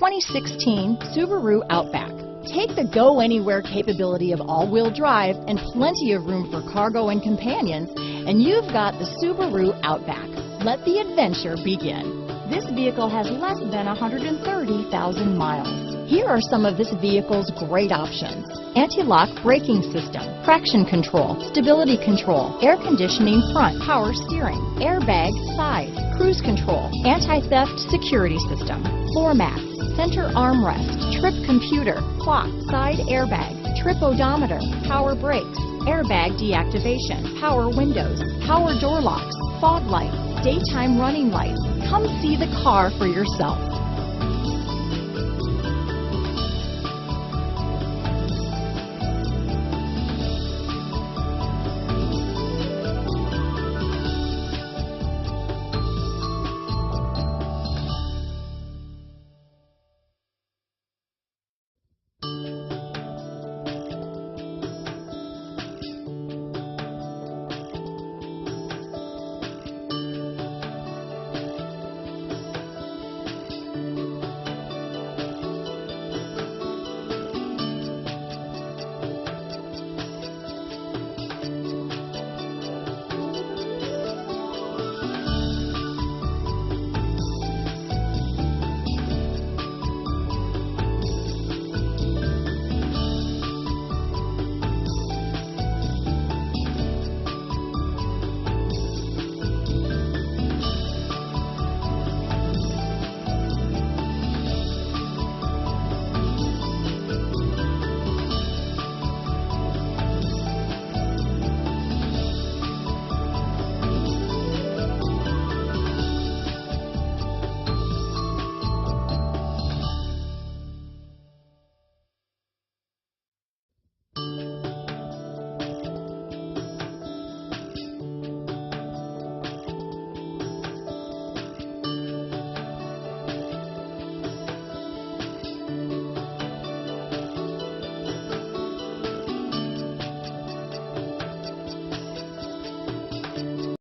2016 Subaru Outback. Take the go-anywhere capability of all-wheel drive and plenty of room for cargo and companions, and you've got the Subaru Outback. Let the adventure begin. This vehicle has less than 130,000 miles. Here are some of this vehicle's great options: anti-lock braking system, traction control, stability control, air conditioning front, power steering, airbag side, cruise control, anti-theft security system, floor mats, center armrest, trip computer, clock, side airbag, trip odometer, power brakes, airbag deactivation, power windows, power door locks, fog lights, daytime running lights. Come see the car for yourself.